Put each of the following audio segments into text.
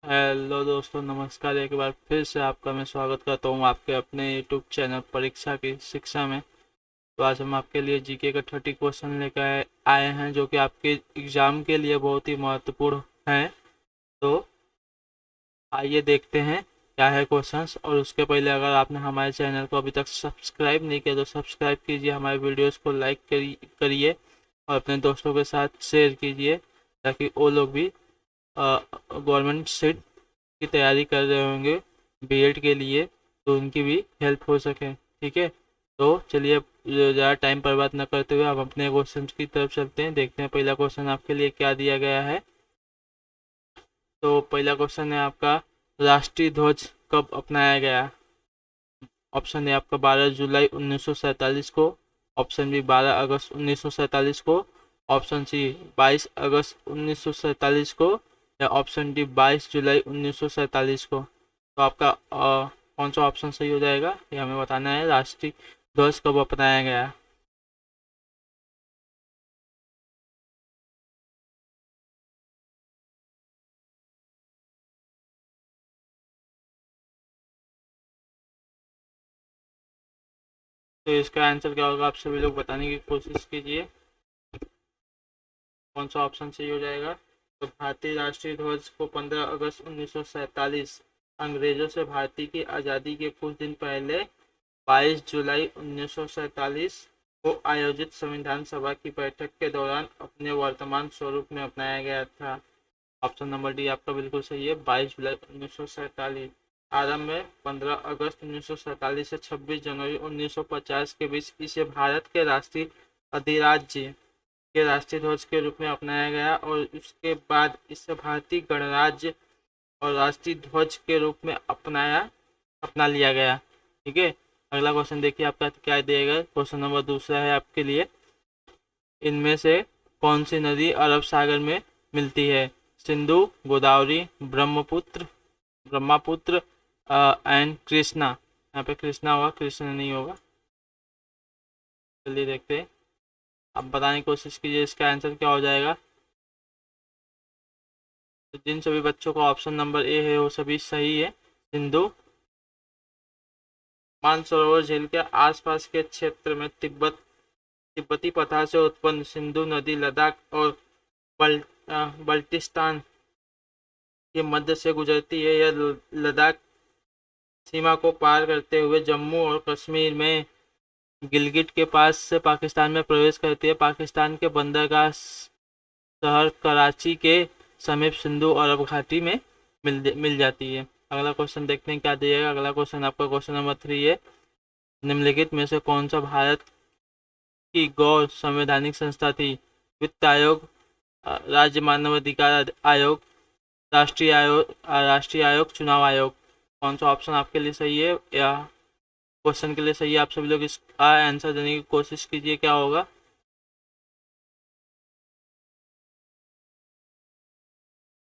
Hello दोस्तों, नमस्कार। एक बार फिर से आपका मैं स्वागत करता हूँ आपके अपने यूट्यूब चैनल परीक्षा की शिक्षा में। तो आज हम आपके लिए जीके का 30 क्वेश्चन लेकर आए हैं, जो कि आपके एग्ज़ाम के लिए बहुत ही महत्वपूर्ण हैं। तो आइए देखते हैं क्या है क्वेश्चंस। और उसके पहले अगर आपने हमारे चैनल को अभी तक सब्सक्राइब नहीं किया तो सब्सक्राइब कीजिए, हमारे वीडियोस को लाइक करिए और अपने दोस्तों के साथ शेयर कीजिए, ताकि वो लोग भी गवर्नमेंट सीट की तैयारी कर रहे होंगे बीएड के लिए, तो उनकी भी हेल्प हो सके। ठीक है, तो चलिए ज़्यादा टाइम पर बात न करते हुए हम अपने क्वेश्चन की तरफ चलते हैं। देखते हैं पहला क्वेश्चन आपके लिए क्या दिया गया है। तो पहला क्वेश्चन है आपका, राष्ट्रीय ध्वज कब अपनाया गया। ऑप्शन है आपका 12 जुलाई 1947 को, ऑप्शन बी 12 अगस्त 1947 को, ऑप्शन सी 22 अगस्त 1947 को, या ऑप्शन डी 22 जुलाई 1947 को। तो आपका कौन सा ऑप्शन सही हो जाएगा, ये हमें बताना है। राष्ट्रीय ध्वज कब अपनाया गया। तो इसका आंसर क्या होगा, आप सभी लोग बताने की कोशिश कीजिए कौन सा ऑप्शन सही हो जाएगा। तो भारतीय राष्ट्रीय ध्वज को 15 अगस्त 1947 अंग्रेजों से भारतीय की आज़ादी के कुछ दिन पहले 22 जुलाई 1947 को आयोजित संविधान सभा की बैठक के दौरान अपने वर्तमान स्वरूप में अपनाया गया था। ऑप्शन नंबर डी आपका बिल्कुल सही है, 22 जुलाई 1947। आरंभ में 15 अगस्त 1947 से 26 जनवरी 1950 के बीच इसे भारत के राष्ट्रीय अधिराज्य के राष्ट्रीय ध्वज के रूप में अपनाया गया, और उसके बाद इसे भारतीय गणराज्य और राष्ट्रीय ध्वज के रूप में अपना लिया गया। ठीक है, अगला क्वेश्चन देखिए आपका क्या दिएगा। क्वेश्चन नंबर दूसरा है आपके लिए, इनमें से कौन सी नदी अरब सागर में मिलती है। सिंधु, गोदावरी, ब्रह्मपुत्र एंड कृष्णा। यहाँ पे कृष्णा होगा, कृष्ण नहीं होगा। जल्दी देखते हैं, आप बताने की कोशिश कीजिए इसका आंसर क्या हो जाएगा। तो जिन सभी बच्चों का ऑप्शन नंबर ए है वो सभी सही है। सिंधु। मानसरोवर झील के आसपास के क्षेत्र में तिब्बती पठार से उत्पन्न सिंधु नदी लद्दाख और बल्टिस्तान के मध्य से गुजरती है। यह लद्दाख सीमा को पार करते हुए जम्मू और कश्मीर में गिलगिट के पास से पाकिस्तान में प्रवेश करती है। पाकिस्तान के बंदरगाह शहर कराची के समीप सिंधु अरब घाटी में मिल जाती है। अगला क्वेश्चन देखते हैं क्या दिएगा। अगला क्वेश्चन आपका क्वेश्चन नंबर 3 है, निम्नलिखित में से कौन सा भारत की गौ संवैधानिक संस्था थी। वित्त आयोग, राज्य मानवाधिकार आयोग, राष्ट्रीय आयोग, चुनाव आयोग। कौन सा ऑप्शन आपके लिए सही है या क्वेश्चन के लिए सही है, आप सभी लोग इसका आंसर देने की कोशिश कीजिए क्या होगा।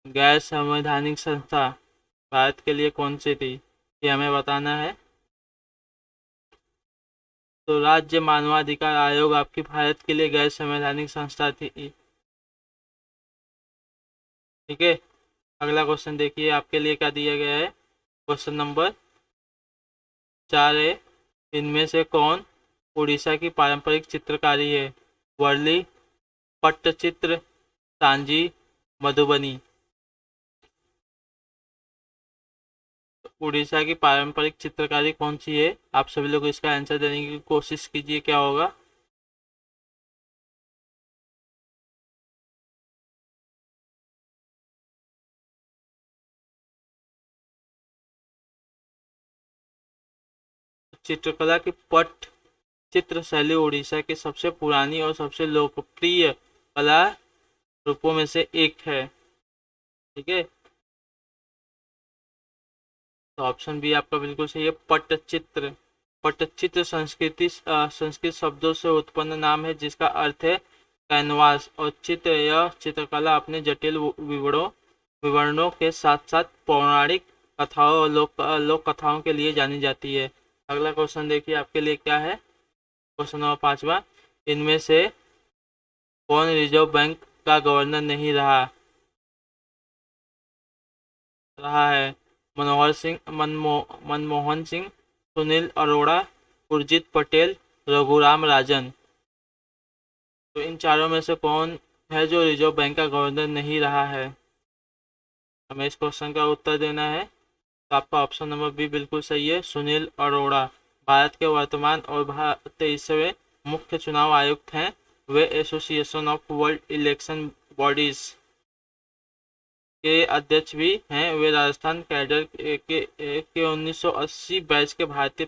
गैर संवैधानिक संस्था भारत के लिए कौन सी थी, ये हमें बताना है। तो राज्य मानवाधिकार आयोग आपकी भारत के लिए गैर संवैधानिक संस्था थी। ठीक है, अगला क्वेश्चन देखिए आपके लिए क्या दिया गया है। क्वेश्चन नंबर 4 है, इनमें से कौन उड़ीसा की पारंपरिक चित्रकारी है। वर्ली, पट्टचित्र, सांजी, मधुबनी। उड़ीसा की पारंपरिक चित्रकारी कौन सी है, आप सभी लोग इसका आंसर देने की कोशिश कीजिए क्या होगा। चित्रकला की पट चित्र शैली उड़ीसा की सबसे पुरानी और सबसे लोकप्रिय कला रूपों में से एक है। ठीक है, तो ऑप्शन बी आपका बिल्कुल सही है, पट्टचित्र। पट्टचित्र संस्कृत शब्दों से उत्पन्न नाम है जिसका अर्थ है कैनवास, और चित्र यह चित्रकला अपने जटिल विवरणों के साथ साथ पौराणिक कथाओं और लोक कथाओं के लिए जानी जाती है। अगला क्वेश्चन देखिए आपके लिए क्या है। क्वेश्चन नंबर 5वां, इनमें से कौन रिजर्व बैंक का गवर्नर नहीं रहा। रहा है? मनमोहन सिंह, सुनील अरोड़ा, उर्जित पटेल, रघुराम राजन। तो इन चारों में से कौन है जो रिजर्व बैंक का गवर्नर नहीं रहा है? हमें इस क्वेश्चन का उत्तर देना है। तो आपका ऑप्शन नंबर बी बिल्कुल सही है, सुनील अरोड़ा। भारत के वर्तमान और 23वें मुख्य चुनाव आयुक्त हैं। वे association of world election bodies के अध्यक्ष भी हैं। वे राजस्थान कैडर के 1980 बैच के भारतीय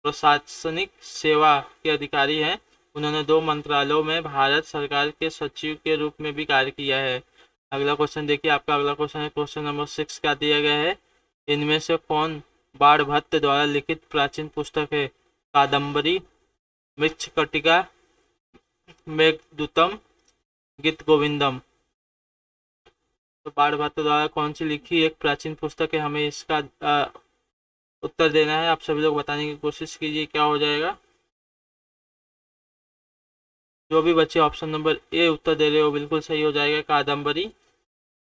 प्रशासनिक सेवा के अधिकारी हैं। उन्होंने 2 मंत्रालयों में भारत सरकार के सचिव के रूप में भी कार्य किया है। अगला क्वेश्चन देखिए, आपका अगला क्वेश्चन है क्वेश्चन नंबर 6 का दिया गया है। इनमें से कौन बाणभट्ट द्वारा लिखित प्राचीन पुस्तक है? कादम्बरी, मृच्छकटिका, मेघदूतम, गीत गोविंदम। तो बाणभट्ट द्वारा कौन सी लिखी एक प्राचीन पुस्तक है? हमें इसका उत्तर देना है। आप सभी लोग बताने की कोशिश कीजिए क्या हो जाएगा। जो भी बच्चे ऑप्शन नंबर ए उत्तर दे रहे हो बिल्कुल सही हो जाएगा, कादम्बरी।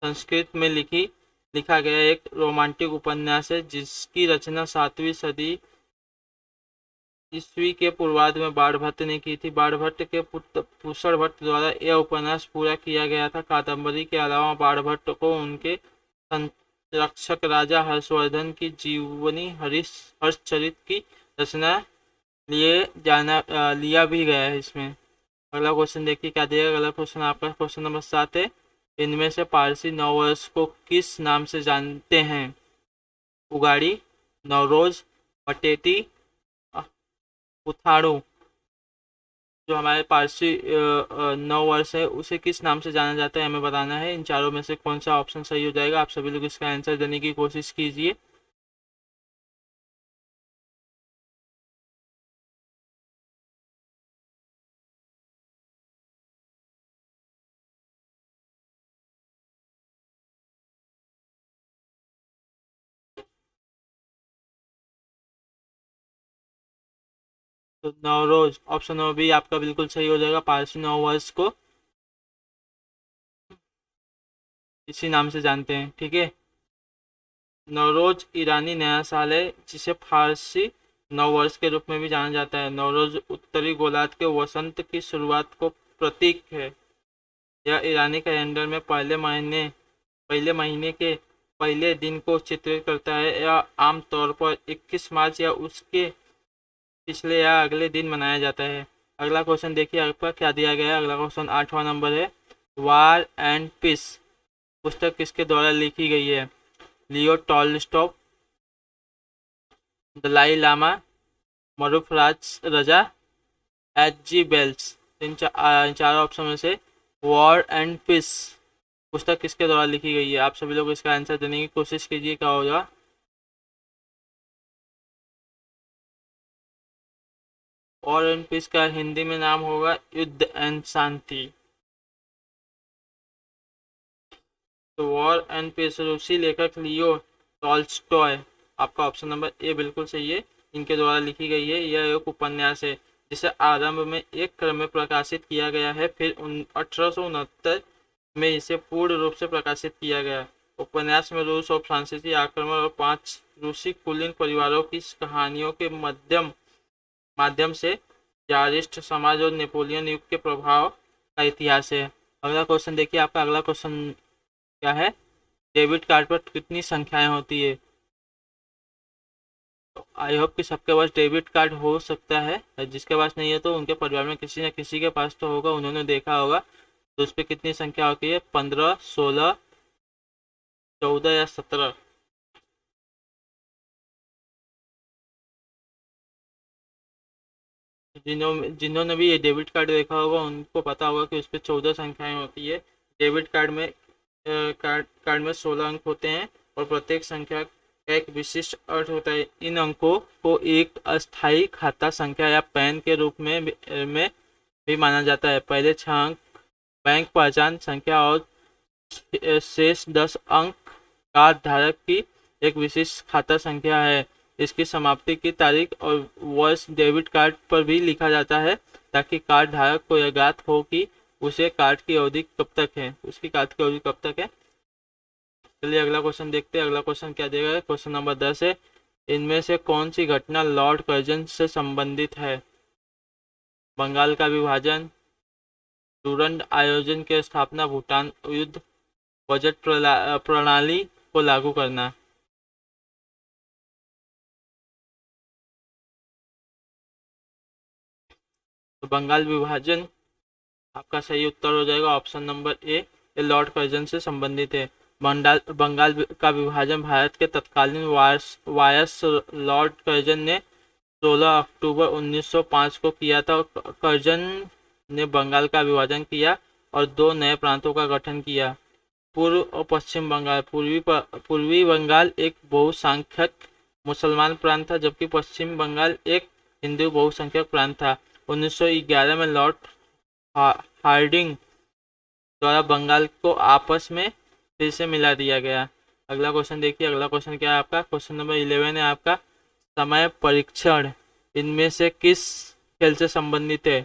संस्कृत में लिखा गया एक रोमांटिक उपन्यास है जिसकी रचना 7वीं सदी ईस्वी के पूर्वार्ध में बाणभट्ट ने की थी। बाणभट्ट के पुत्र भूषण भट्ट द्वारा यह उपन्यास पूरा किया गया था। कादम्बरी के अलावा बाणभट्ट को उनके संरक्षक राजा हर्षवर्धन की जीवनी हर्षचरित की रचना लिया भी गया है इसमें। अगला क्वेश्चन देखिए क्या दिया। अगला क्वेश्चन आपका क्वेश्चन नंबर 7 है। इनमें से पारसी नववर्ष को किस नाम से जानते हैं? उगाड़ी, नवरोज, पटेटी, उथाड़ू। जो हमारे पारसी नव वर्ष है उसे किस नाम से जाना जाता है हमें बताना है। इन चारों में से कौन सा ऑप्शन सही हो जाएगा? आप सभी लोग इसका आंसर देने की कोशिश कीजिए। तो नवरोज ऑप्शन नंबर बी आपका बिल्कुल सही हो जाएगा। पारसी नव वर्ष को इसी नाम से जानते हैं, ठीक है। नवरोज ईरानी नया साल है जिसे फारसी नववर्ष के रूप में भी जाना जाता है। नवरोज उत्तरी गोलार्ध के वसंत की शुरुआत को प्रतीक है। यह ईरानी कैलेंडर में पहले महीने के पहले दिन को चित्रित करता है। यह आमतौर पर 21 मार्च या उसके पिछले या अगले दिन मनाया जाता है। अगला क्वेश्चन देखिए आपका क्या दिया गया है। अगला क्वेश्चन 8वां नंबर है। वार एंड पीस पुस्तक किसके द्वारा लिखी गई है? लियो टॉल्स्टॉय, दलाई लामा, मरूफ रजा, H.G. वेल्स। इन चार ऑप्शन में से वॉर एंड पीस पुस्तक किसके द्वारा लिखी गई है? आप सभी लोग इसका आंसर देने की कोशिश कीजिए क्या होगा। वॉर एंड पीस का हिंदी में नाम होगा युद्ध एंड शांति। तो वॉर एंड पीस रूसी लेखक लियो टॉल्स्टॉय, आपका ऑप्शन नंबर ए बिल्कुल सही है, इनके द्वारा लिखी गई है। यह एक उपन्यास है जिसे आरंभ में एक क्रम में प्रकाशित किया गया है, फिर 1869 में इसे पूर्ण रूप से प्रकाशित किया गया। उपन्यास में रूस और फ्रांसीसी आक्रमण और 5 रूसी कुलीन परिवारों की कहानियों के माध्यम से जारिस्ट समाज और नेपोलियन युग के प्रभाव का इतिहास है। अगला क्वेश्चन देखिए, आपका अगला क्वेश्चन क्या है? डेबिट कार्ड पर कितनी संख्याएं होती है? आई होप कि सबके पास डेबिट कार्ड हो सकता है। जिसके पास नहीं है तो उनके परिवार में किसी न किसी के पास तो होगा, उन्होंने देखा होगा। तो उस पर कितनी संख्या होती है? 15, 16, 14 या 17? जिन्होंने भी ये डेबिट कार्ड देखा होगा उनको पता होगा कि उस पर 14 संख्याएं होती है। डेबिट कार्ड में कार्ड में 16 अंक होते हैं और प्रत्येक संख्या का एक विशिष्ट अर्थ होता है। इन अंकों को एक अस्थायी खाता संख्या या पैन के रूप में भी माना जाता है। पहले 6 अंक बैंक पहचान संख्या और शेष 10 अंक कार्ड धारक की एक विशिष्ट खाता संख्या है। इसकी समाप्ति की तारीख और वर्ष डेबिट कार्ड पर भी लिखा जाता है ताकि कार्ड धारक को यह ज्ञात हो कि उसके कार्ड की अवधि कब तक है। चलिए अगला क्वेश्चन देखते हैं। अगला क्वेश्चन क्या देगा? क्वेश्चन नंबर 10 है, इनमें से कौन सी घटना लॉर्ड कर्जन से संबंधित है? बंगाल का विभाजन, डूरंड आयोजन की स्थापना, भूटान युद्ध, बजट प्रणाली को लागू करना। तो बंगाल विभाजन आपका सही उत्तर हो जाएगा, ऑप्शन नंबर ए। ये लॉर्ड कर्जन से संबंधित है। बंगाल का विभाजन भारत के तत्कालीन वायस लॉर्ड कर्जन ने 16 अक्टूबर 1905 को किया था। कर्जन ने बंगाल का विभाजन किया और दो नए प्रांतों का गठन किया, पूर्व और पश्चिम बंगाल। पूर्वी बंगाल एक बहुसंख्यक मुसलमान प्रांत था, जबकि पश्चिम बंगाल एक हिंदू बहुसंख्यक प्रांत था। 1911 में लॉर्ड हार्डिंग द्वारा बंगाल को आपस में फिर से मिला दिया गया। अगला क्वेश्चन देखिए। अगला क्वेश्चन क्या है आपका? क्वेश्चन नंबर 11 है आपका, समय परीक्षण इनमें से किस खेल से संबंधित है?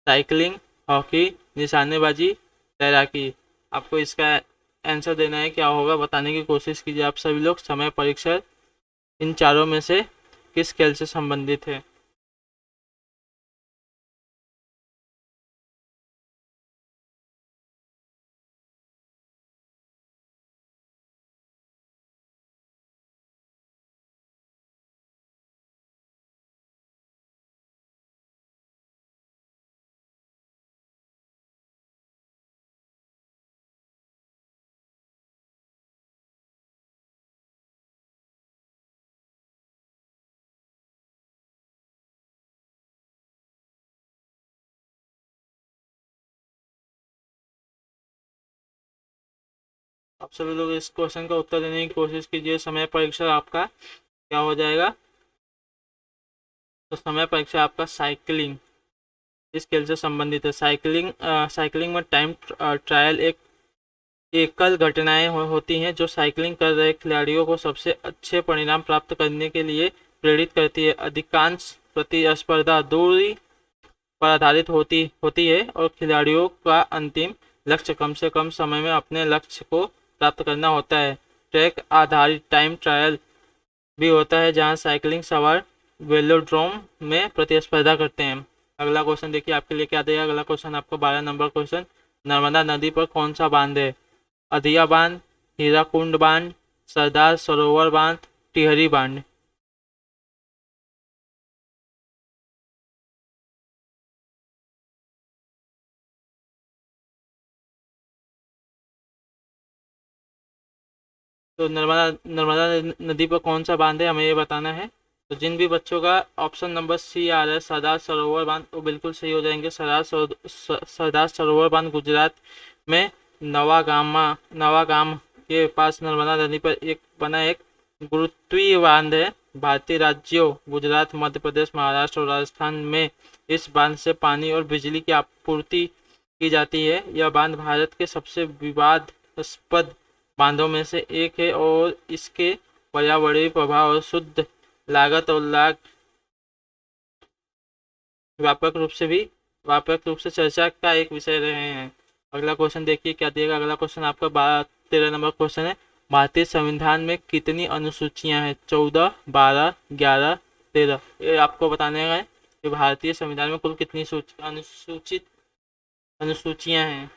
साइकिलिंग, हॉकी, निशानेबाजी, तैराकी। आपको इसका आंसर देना है, क्या होगा बताने की कोशिश कीजिए आप सभी लोग। समय परीक्षण इन चारों में से किस खेल से संबंधित है? आप सभी लोग इस क्वेश्चन का उत्तर देने की कोशिश कीजिए। समय परीक्षण आपका क्या हो जाएगा? तो समय परीक्षा आपका साइकिलिंग इस खेल से संबंधित है। साइकिलिंग में टाइम ट्रायल एक एकल घटनाएं होती हैं जो साइकिलिंग कर रहे खिलाड़ियों को सबसे अच्छे परिणाम प्राप्त करने के लिए प्रेरित करती है। अधिकांश प्रतिस्पर्धा दूरी पर आधारित होती है और खिलाड़ियों का अंतिम लक्ष्य कम से कम समय में अपने लक्ष्य को प्राप्त करना होता है। ट्रैक आधारित टाइम ट्रायल भी होता है जहां साइकिलिंग सवार वेलोड्रोम में प्रतिस्पर्धा करते हैं। अगला क्वेश्चन देखिए आपके लिए क्या देगा। अगला क्वेश्चन आपका 12 नंबर क्वेश्चन, नर्मदा नदी पर कौन सा बांध है? अधिया बांध, हीराकुंड बांध, सरदार सरोवर बांध, टिहरी बांध। तो नर्मदा नदी पर कौन सा बांध है हमें ये बताना है। तो जिन भी बच्चों का ऑप्शन नंबर सी आ रहा है सरदार सरोवर बांध, वो बिल्कुल सही हो जाएंगे। सरदार सरोवर बांध गुजरात में नवागाम के पास नर्मदा नदी पर एक बना एक गुरुत्वीय बांध है। भारतीय राज्यों गुजरात, मध्य प्रदेश, महाराष्ट्र और राजस्थान में इस बांध से पानी और बिजली की आपूर्ति की जाती है। यह बांध भारत के सबसे विवादास्पद बांधों में से एक है और इसके पर्यावरणीय प्रभाव और शुद्ध लागत और लाग व्यापक रूप से चर्चा का एक विषय रहे हैं। अगला क्वेश्चन देखिए क्या दिएगा। अगला क्वेश्चन आपका 13 नंबर क्वेश्चन है, भारतीय संविधान में कितनी अनुसूचियां हैं? 14, 12, 11, 13। ये आपको बताने का है कि भारतीय संविधान में कुल कितनी अनुसूचियां हैं।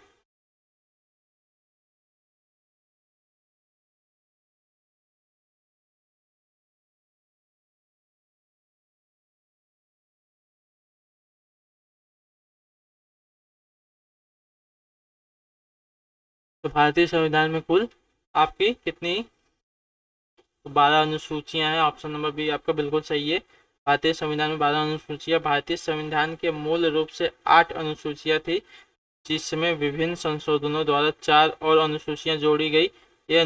तो भारतीय संविधान में कुल आपकी कितनी? 12 अनुसूचियां हैं। ऑप्शन नंबर बी आपका बिल्कुल सही है। भारतीय संविधान में 12 अनुसूचियां। भारतीय संविधान के मूल रूप से 8 अनुसूचियां थी, जिसमें विभिन्न संशोधनों द्वारा 4 और अनुसूचियां जोड़ी गई। ये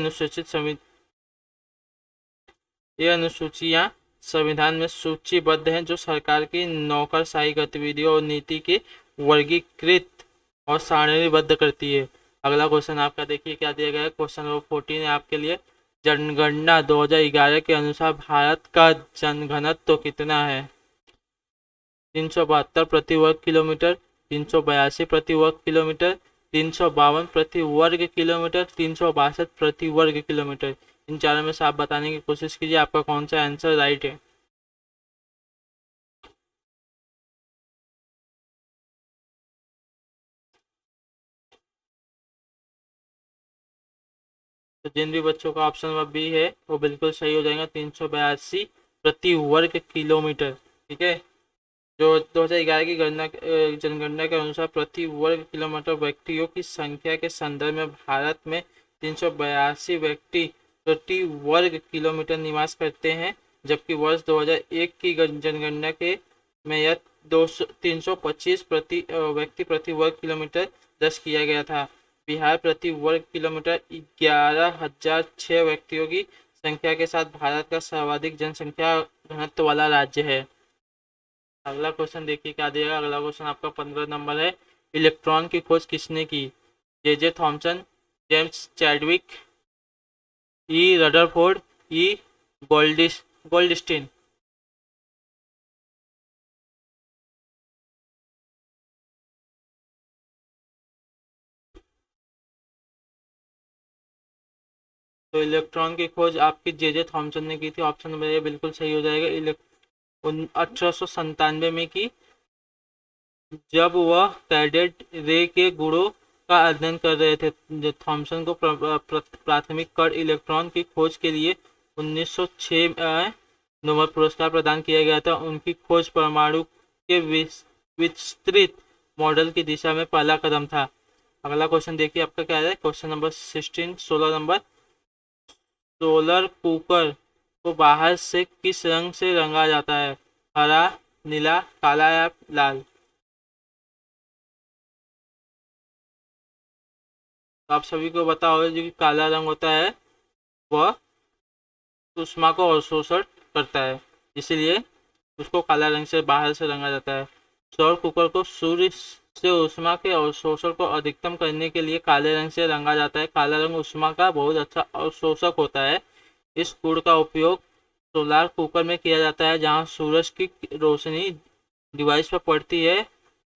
अनुसूचियां संविधान में सूचीबद्ध हैं, जो सरकार की नौकरशाही गतिविधियों और नीति के वर्गीकृत और सारणीबद्ध करती है। अगला क्वेश्चन आपका देखिए क्या दिया गया है। क्वेश्चन नंबर 14 है आपके लिए, जनगणना 2011 के अनुसार भारत का जनघनत्व कितना है? 372 प्रति वर्ग किलोमीटर, 382 प्रति वर्ग किलोमीटर, 352 प्रति वर्ग किलोमीटर, 362 प्रति वर्ग किलोमीटर। इन चारों में से आप बताने की कोशिश कीजिए आपका कौन सा आंसर राइट है। तो जिन भी बच्चों का ऑप्शन नंबर बी है वो बिल्कुल सही हो जाएगा, 382 प्रति वर्ग किलोमीटर। ठीक है, जो 2011 की जनगणना के अनुसार प्रति वर्ग किलोमीटर व्यक्तियों की संख्या के संदर्भ में भारत में 382 व्यक्ति प्रति वर्ग किलोमीटर निवास करते हैं, जबकि वर्ष 2001 की जनगणना के में यह 325 प्रति व्यक्ति प्रति वर्ग किलोमीटर दर्ज किया गया था। बिहार प्रति वर्ग किलोमीटर 11,006 व्यक्तियों की संख्या के साथ भारत का सर्वाधिक जनसंख्या घनत्व वाला राज्य है। अगला क्वेश्चन देखिए क्या दिएगा। अगला क्वेश्चन आपका 15 नंबर है। इलेक्ट्रॉन की खोज किसने की? जे थॉमसन, जेम्स चैडविक, ई रदरफोर्ड, ई गोल्डस्टीन। तो इलेक्ट्रॉन की खोज आपकी जे थॉमसन ने की थी। ऑप्शन नंबर ए बिल्कुल सही हो जाएगा। 1897 में की, जब वह कैडेट रे के गुणों का अध्ययन कर रहे थे। थॉमसन को प्राथमिक कण इलेक्ट्रॉन की खोज के लिए 1906 में नोबेल पुरस्कार प्रदान किया गया था। उनकी खोज परमाणु के विस्तृत मॉडल की दिशा में पहला कदम था। अगला क्वेश्चन देखिए आपका क्या है। Question number 16, 16 number. Solar cooker को बाहर से किस रंग से रंगा जाता है? हरा, नीला, काला या लाल? तो आप सभी को पता होगा जो कि काला रंग होता है वह ऊष्मा को अवशोषण करता है, इसीलिए उसको काला रंग से बाहर से रंगा जाता है। सौर कुकर को सूर्य से ऊष्मा के अवशोषण को अधिकतम करने के लिए काले रंग से रंगा जाता है। काला रंग ऊष्मा का बहुत अच्छा अवशोषक होता है। इस गुण का उपयोग सोलार कुकर में किया जाता है, जहां सूरज की रोशनी डिवाइस पर पड़ती है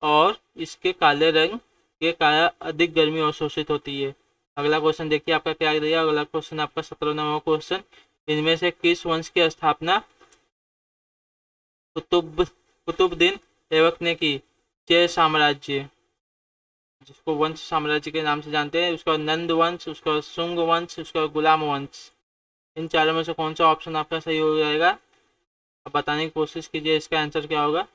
और इसके काले रंग के कारण अधिक गर्मी अवशोषित होती है। अगला क्वेश्चन देखिए आपका क्या दिया। अगला क्वेश्चन आपका 17 नंबर क्वेश्चन। इनमें से किस वंश की स्थापना कुतुबुद्दीन ऐबक ने की? चय साम्राज्य, जिसको वंश साम्राज्य के नाम से जानते हैं, उसका नंद वंश, उसका सुंग वंश, उसका गुलाम वंश। इन चारों में से कौन सा ऑप्शन आपका सही हो जाएगा? अब बताने की कोशिश कीजिए इसका आंसर क्या होगा।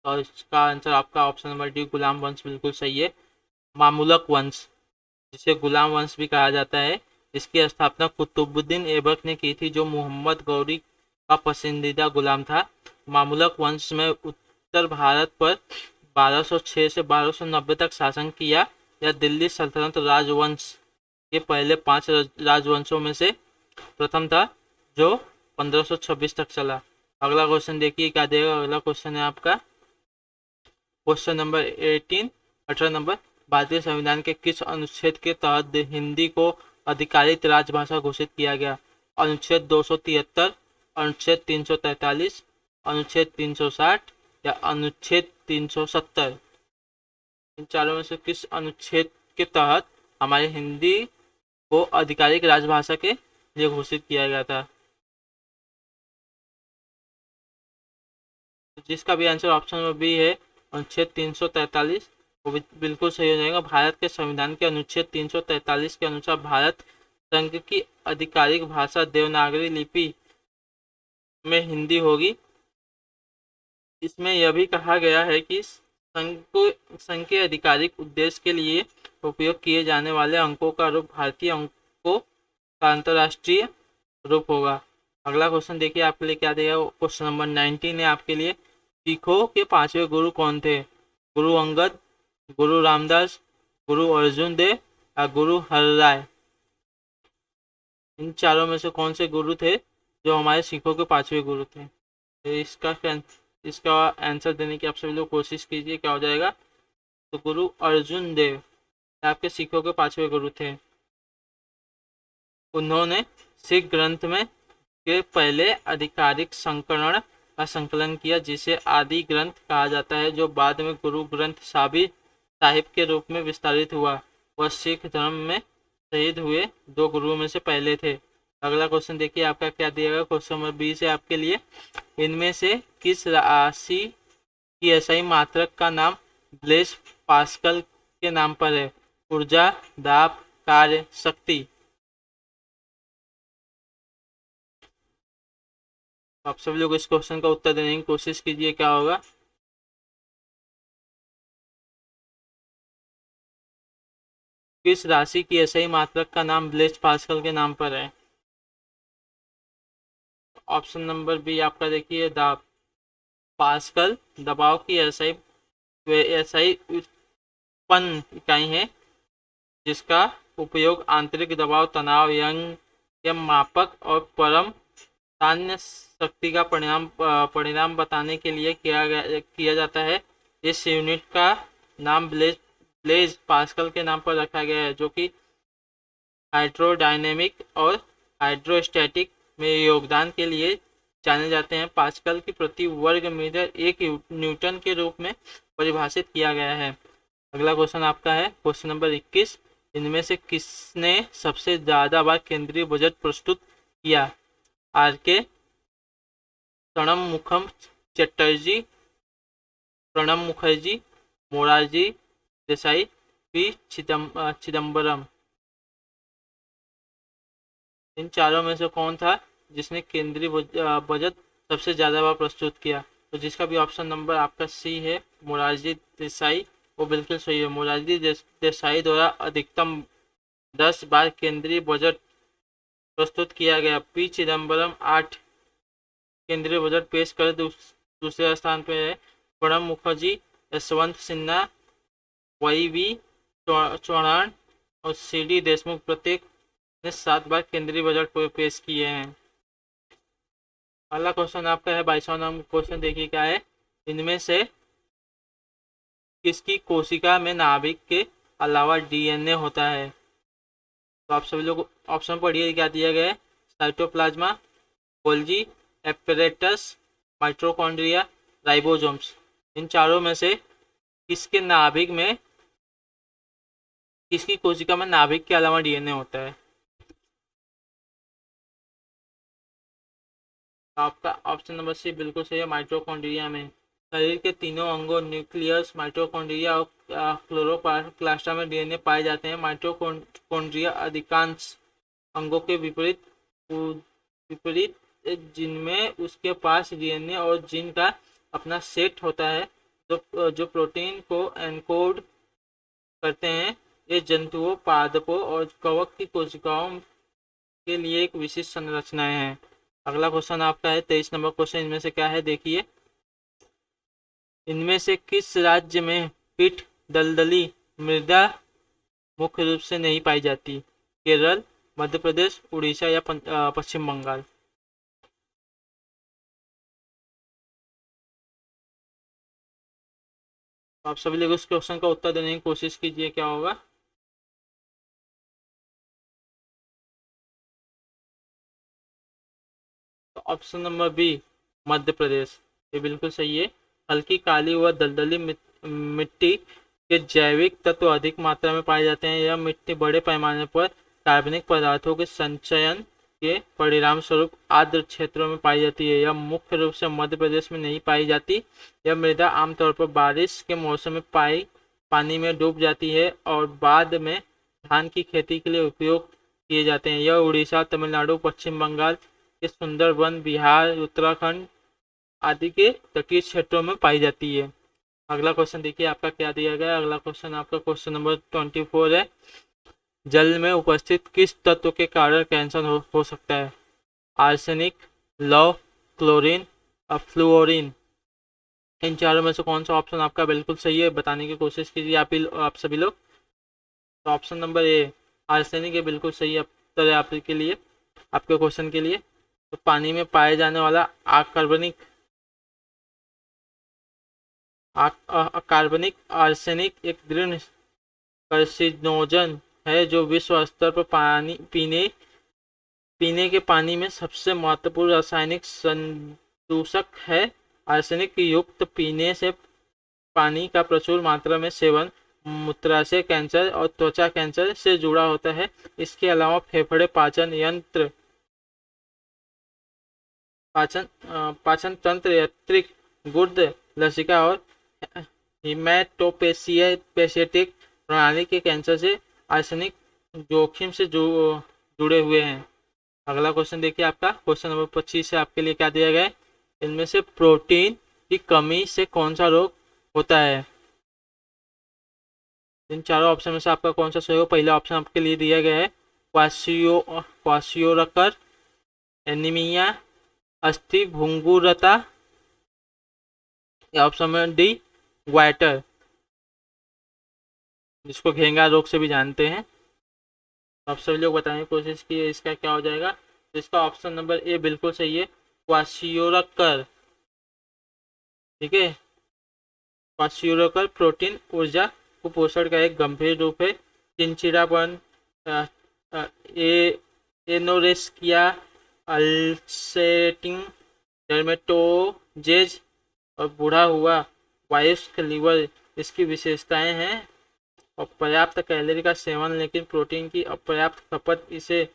और इसका आंसर आपका ऑप्शन नंबर डी गुलाम वंश बिल्कुल सही है। मामूलक वंश, जिसे गुलाम वंश भी कहा जाता है, इसकी स्थापना कुतुबुद्दीन ऐबक ने की थी, जो मोहम्मद गौरी का पसंदीदा गुलाम था। मामूलक वंश में उत्तर भारत पर 1206 से 1290 तक शासन किया। यह दिल्ली सल्तनत राजवंश के पहले 5 राजवंशों में से प्रथम था, जो 1526 तक चला। अगला क्वेश्चन देखिए क्या देगा। अगला क्वेश्चन है आपका क्वेश्चन नंबर 18, 18 नंबर। भारतीय संविधान के किस अनुच्छेद के तहत हिंदी को आधिकारिक राजभाषा घोषित किया गया? अनुच्छेद 273, अनुच्छेद 343, अनुच्छेद 360 या अनुच्छेद 370? इन चारों में से किस अनुच्छेद के तहत हमारी हिंदी को आधिकारिक राजभाषा के लिए घोषित किया गया था? जिसका भी आंसर ऑप्शन में बी है, अनुच्छेद 343, वो बिल्कुल सही हो जाएगा। भारत के संविधान के अनुच्छेद 343 के अनुसार भारत संघ की आधिकारिक भाषा देवनागरी लिपि में हिंदी होगी। इसमें यह भी कहा गया है कि संघ के आधिकारिक उद्देश्य के लिए उपयोग किए जाने वाले अंकों का रूप भारतीय अंकों का अंतर्राष्ट्रीय रूप होगा। अगला क्वेश्चन देखिए आपके लिए क्या देगा। क्वेश्चन नंबर 19 है आपके लिए। सिखों के 5वें गुरु कौन थे? गुरु अंगद, गुरु रामदास, गुरु अर्जुन देव या गुरु हरराय? इन चारों में से कौन से गुरु थे जो हमारे सिखों के 5वें गुरु थे। तो इसका आंसर देने की आप सभी लोग कोशिश कीजिए, क्या हो जाएगा। तो गुरु अर्जुन देव आपके सिखों के 5वें गुरु थे। उन्होंने सिख ग्रंथ में के पहले आधिकारिक संस्करण का संकलन किया, जिसे आदि ग्रंथ कहा जाता है, जो बाद में गुरु ग्रंथ साहिब के रूप में विस्तारित हुआ। वह सिख धर्म में शहीद हुए 2 गुरुओं में से पहले थे। अगला क्वेश्चन देखिए आपका क्या दिया गया। क्वेश्चन नंबर 20 है आपके लिए। इनमें से किस राशि की एसआई मात्रक का नाम ब्लेस पास्कल के नाम पर है। ऊर्जा, दाब, कार्य, शक्ति। आप सभी लोग इस क्वेश्चन का उत्तर देने की कोशिश कीजिए, क्या होगा। किस राशि की एसआई मात्रक का नाम ब्लेस पास्कल के नाम पर है। ऑप्शन नंबर बी आपका देखिए, दाब। पास्कल दबाव की एसआई उत्पन्न इकाई है, जिसका उपयोग आंतरिक दबाव, तनाव, यंग मापक और परम तान्य शक्ति का परिणाम बताने के लिए किया जाता है। इस यूनिट का नाम ब्लेज पास्कल के नाम पर रखा गया है, जो कि हाइड्रोडायनेमिक और हाइड्रोस्टैटिक में योगदान के लिए जाने जाते हैं। पास्कल की प्रति वर्ग मीटर 1 न्यूटन के रूप में परिभाषित किया गया है। अगला क्वेश्चन आपका है क्वेश्चन नंबर 21। इनमें से किसने सबसे ज्यादा बार केंद्रीय बजट प्रस्तुत किया। आर के षणमुखम चटर्जी, प्रणब मुखर्जी, मोरारजी देसाई, पी चिदम्बरम। इन चारों में से कौन था जिसने केंद्रीय बजट सबसे ज्यादा बार प्रस्तुत किया। तो जिसका भी ऑप्शन नंबर आपका सी है, मोरारजी देसाई, वो बिल्कुल सही है। मोरारजी देसाई द्वारा अधिकतम 10 बार केंद्रीय बजट प्रस्तुत किया गया। पी चिदम्बरम 8 केंद्रीय बजट पेश कर दूसरे स्थान पर है। प्रणब मुखर्जी, यशवंत सिन्हा, YV चौहान और CD देशमुख प्रत्येक ने 7 बार केंद्रीय बजट पेश किए हैं। अगला क्वेश्चन आपका है 22वां नंबर क्वेश्चन, देखिए क्या है। इनमें से किसकी कोशिका में नाभिक के अलावा DNA होता है। तो आप सभी लोग ऑप्शन पढ़िए, क्या दिया गया है। Cytoplasm, Golgi apparatus, mitochondria, ribosomes. इन चारों में से किसकी कोशिका में नाभिक के अलावा DNA होता है। तो आपका ऑप्शन नंबर सी बिल्कुल सही है, माइटोकॉन्ड्रिया में। शरीर के तीनों अंगों न्यूक्लियस, माइटोकॉन्ड्रिया और क्लोरोप्लास्ट में DNA पाए जाते हैं। माइटोकॉन्ड्रिया अधिकांश अंगों के विपरीत जिनमें उसके पास DNA और जीन का अपना सेट होता है, जो प्रोटीन को एनकोड करते हैं। ये जंतुओं, पादपों और कवक की कोशिकाओं के लिए एक विशिष्ट संरचनाएं हैं। अगला क्वेश्चन आपका है 23 नंबर क्वेश्चन। इनमें से क्या है देखिए। इनमें से किस राज्य में पीठ दलदली मृदा मुख्य रूप से नहीं पाई जाती। केरल, मध्य प्रदेश, उड़ीसा या पश्चिम बंगाल। आप सभी लोग इस क्वेश्चन का उत्तर देने की कोशिश कीजिए, क्या होगा। तो option number B Madhya Pradesh, ये बिल्कुल सही है। हल्की काली व दलदली मिट्टी के जैविक तत्व अधिक मात्रा में पाए जाते हैं। यह मिट्टी बड़े पैमाने पर कार्बनिक पदार्थों के संचयन के परिणाम स्वरूप आर्द्र क्षेत्रों में पाई जाती है। यह मुख्य रूप से मध्य प्रदेश में नहीं पाई जाती। यह मृदा आमतौर पर बारिश के मौसम में पानी में डूब जाती है और बाद में धान की खेती के लिए उपयोग किए जाते हैं। यह उड़ीसा, तमिलनाडु, पश्चिम बंगाल के सुंदरबन, बिहार, उत्तराखंड आदि के तटीय क्षेत्रों में पाई जाती है। अगला क्वेश्चन देखिए आपका क्या दिया गया है। अगला क्वेश्चन आपका क्वेश्चन नंबर 24 है। जल में उपस्थित किस तत्व के कारण कैंसर हो सकता है। आर्सेनिक, लौह, क्लोरीन और फ्लूओरीन। इन चारों में से कौन सा ऑप्शन आपका बिल्कुल सही है, बताने की कोशिश कीजिए आप सभी लोग। तो ऑप्शन नंबर ए आर्सेनिक है, बिल्कुल सही उत्तर है आपके लिए, आपके क्वेश्चन के लिए। तो पानी में पाए जाने वाला कार्बनिक आर्सेनिक एक दृढ़ कार्सिनोजन है जो विश्व स्तर पर पीने के पानी में सबसे महत्वपूर्ण रासायनिक संदूषक है। आर्सेनिक युक्त पीने से पानी का प्रचुर मात्रा में सेवन मूत्राशय कैंसर और त्वचा कैंसर से जुड़ा होता है। इसके अलावा फेफड़े, पाचन तंत्र, यकृत, गुर्द, लसिका और हिमेटोपेसियटिक प्रणाली के कैंसर से आर्सेनिक जोखिम से जुड़े हुए हैं। अगला क्वेश्चन देखिए, आपका क्वेश्चन नंबर 25 से आपके लिए क्या दिया गया है। इनमें से प्रोटीन की कमी से कौन सा रोग होता है। इन चारों ऑप्शन में से आपका कौन सा सही हो। पहला ऑप्शन आपके लिए दिया गया है क्वासियोरकर, एनीमिया, अस्थि भंगुरता, या ऑप्शन में डी ग्वाइटर, जिसको घेंगा रोग से भी जानते हैं। आप सभी लोग बताने की कोशिश की इसका क्या हो जाएगा। तो इसका ऑप्शन नंबर ए बिल्कुल सही है, क्वासियोरकर। ठीक है, क्वासियोरकर प्रोटीन ऊर्जा कुपोषण का एक गंभीर रूप है। चिड़चिड़ापन, एनोरेक्सिया, अल्सरेटिंग डर्मेटोजेज और बूढ़ा हुआ वयस्क लीवर इसकी विशेषताएं हैं। और पर्याप्त कैलोरी का सेवन लेकिन प्रोटीन की अपर्याप्त खपत इसे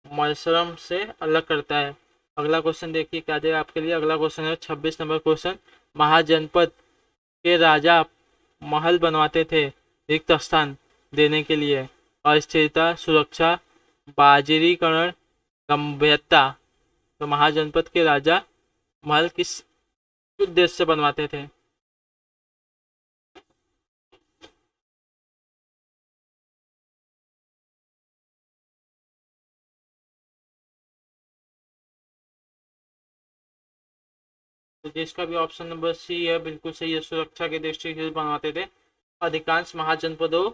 मशरूम से अलग करता है। अगला क्वेश्चन देखिए क्या देगा आपके लिए। अगला क्वेश्चन है 26 नंबर क्वेश्चन। महाजनपद के राजा महल बनवाते थे रिक्त स्थान देने के लिए। अस्थिरता, सुरक्षा, बाजारीकरण, गंभीरता। तो महाजनपद के राजा महल किस उद्देश्य से बनवाते थे। तो जिसका भी ऑप्शन नंबर सी है बिल्कुल सही है, सुरक्षा के दृष्टि से बनवाते थे। अधिकांश महाजनपदों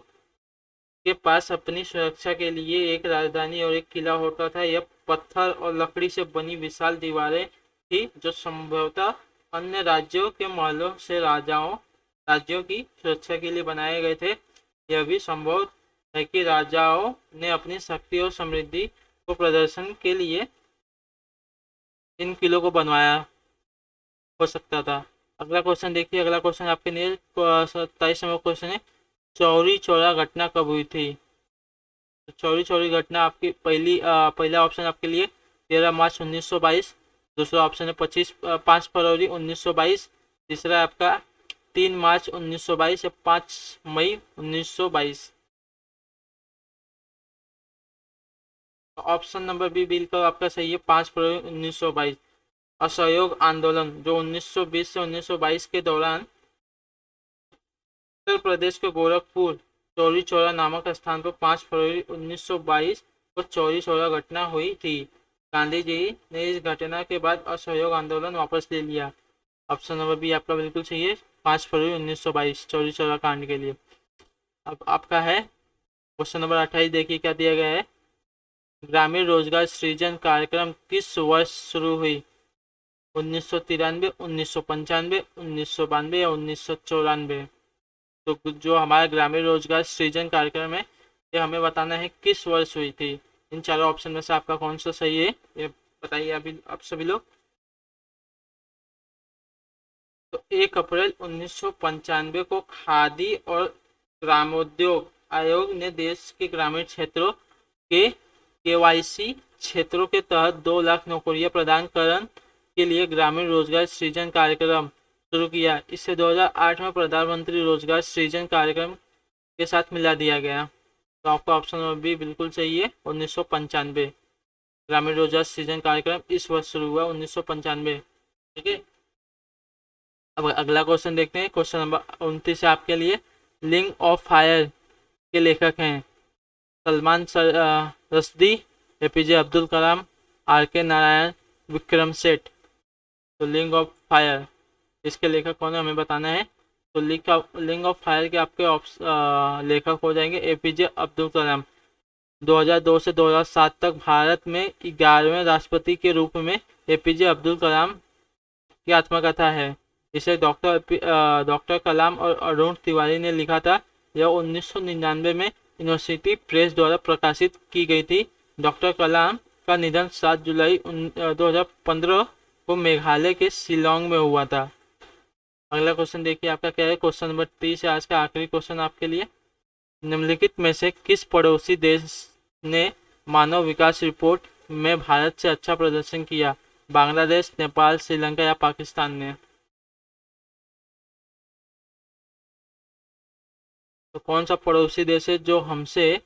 के पास अपनी सुरक्षा के लिए एक राजधानी और एक किला होता था। यह पत्थर और लकड़ी से बनी विशाल दीवारें थी जो संभवतः अन्य राज्यों के महलों से राज्यों की सुरक्षा के लिए बनाए गए थे। यह भी संभव है कि राजाओं ने अपनी शक्ति और समृद्धि को प्रदर्शन के लिए इन किलों को बनवाया हो सकता था। अगला क्वेश्चन देखिए। अगला क्वेश्चन आपके लिए 27 नंबर क्वेश्चन है। चौरी चौरा घटना कब हुई थी। तो चौरी चौरी घटना आपकी पहला ऑप्शन आपके लिए 13 मार्च 1922। दूसरा ऑप्शन है 5 फरवरी 1922। तीसरा है आपका 3 मार्च 1922 या 5 मई 1922। ऑप्शन नंबर बी बिल्कुल आपका सही है, 5 फरवरी 1922। असहयोग आंदोलन जो 1920 से 1922 के दौरान उत्तर प्रदेश के गोरखपुर चौरी चौरा नामक स्थान पर 5 फरवरी 1922 को चौरी चौरा घटना हुई थी। गांधी जी ने इस घटना के बाद असहयोग आंदोलन वापस ले लिया। ऑप्शन नंबर बी आपका बिल्कुल सही है, 5 फरवरी 1922 चौरी चौरा कांड के लिए। अब आपका है क्वेश्चन नंबर 28। देखिए क्या दिया गया है। ग्रामीण रोजगार सृजन कार्यक्रम किस वर्ष शुरू हुई। 1993, 1995, 1992 या 1994। तो जो हमारा ग्रामीण रोजगार सृजन कार्यक्रम है ये हमें बताना है किस वर्ष हुई थी। इन चारों ऑप्शन में से आपका कौन सा सही है ये बताइए अभी आप सभी लोग। तो 1 अप्रैल 1995 को खादी और ग्रामोद्योग आयोग ने देश के ग्रामीण क्षेत्रों के केवाईसी क्षेत्रों के तहत 2 लाख नौकरियां प्रदान करने के लिए ग्रामीण रोजगार सृजन कार्यक्रम शुरू किया। इसे 2008 में प्रधानमंत्री रोजगार सृजन कार्यक्रम के साथ मिला दिया गया। तो आपका ऑप्शन नंबर बी बिल्कुल सही है, 1995। ग्रामीण रोजगार सृजन कार्यक्रम इस वर्ष शुरू हुआ 1995। ठीक है, अब अगला क्वेश्चन देखते हैं। क्वेश्चन नंबर 29 है आपके लिए। लिंग ऑफ फायर के लेखक हैं Salman Rushdie, APJ Abdul Kalam, R K Narayan, Vikram Seth. तो लिंग ऑफ फायर इसके लेखक कौन है हमें बताना है। तो लिंग ऑफ फायर के आपके लेखक हो जाएंगे एपीजे अब्दुल कलाम। 2002 से 2007 तक भारत में 11वें राष्ट्रपति के रूप में एपीजे अब्दुल कलाम की आत्मकथा है। इसे डॉक्टर कलाम और अरुण तिवारी ने लिखा था। यह 1999 में यूनिवर्सिटी प्रेस द्वारा प्रकाशित की गई थी। डॉक्टर कलाम का निधन 7 जुलाई 2015 को मेघालय के शिलोंग में हुआ था। अगला क्वेश्चन देखिए आपका क्या है। क्वेश्चन नंबर 30 है आज का आखिरी क्वेश्चन आपके लिए। निम्नलिखित में से किस पड़ोसी देश ने मानव विकास रिपोर्ट में भारत से अच्छा प्रदर्शन किया? बांग्लादेश, नेपाल, श्रीलंका या पाकिस्तान ने? तो कौन सा पड़ोसी देश है जो हमसे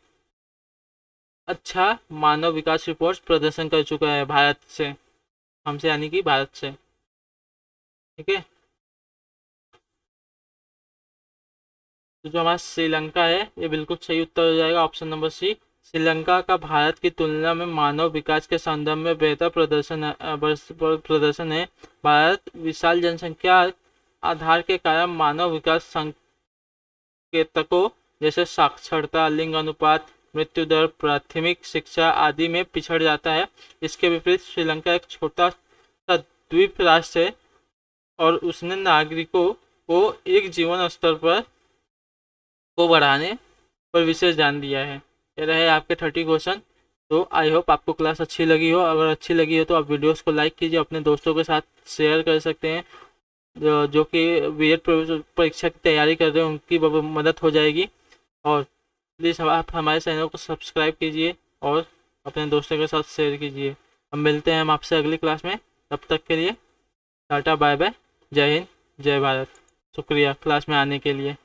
अच्छा मानव विकास रिपोर्ट प्रदर्शन कर चुका है भारत से? हमसे यानी कि भारत से। ठीक है, तो जो हमारा श्रीलंका है ये बिल्कुल सही उत्तर हो जाएगा, ऑप्शन नंबर सी। श्रीलंका का भारत की तुलना में मानव विकास के संदर्भ में बेहतर प्रदर्शन है। भारत विशाल जनसंख्या आधार के कारण मानव विकास संकेतकों जैसे साक्षरता, लिंग अनुपात, मृत्यु दर, प्राथमिक शिक्षा आदि में पिछड़ जाता है। इसके विपरीत श्रीलंका एक छोटा सा द्वीप राष्ट्र है और उसने नागरिकों को एक जीवन स्तर पर को बढ़ाने पर विशेष ध्यान दिया है। ये रहे आपके 30 क्वेश्चन। तो आई होप आपको क्लास अच्छी लगी हो। अगर अच्छी लगी हो तो आप वीडियोस को लाइक कीजिए, अपने दोस्तों के साथ शेयर कर सकते हैं जो कि बीएड परीक्षा की तैयारी कर रहे हैं, उनकी मदद हो जाएगी। और प्लीज़ आप हमारे चैनल को सब्सक्राइब कीजिए और अपने दोस्तों के साथ शेयर कीजिए। हम मिलते हैं हम आपसे अगली क्लास में। तब तक के लिए टाटा बाय बाय, जय हिंद, जय भारत। शुक्रिया क्लास में आने के लिए।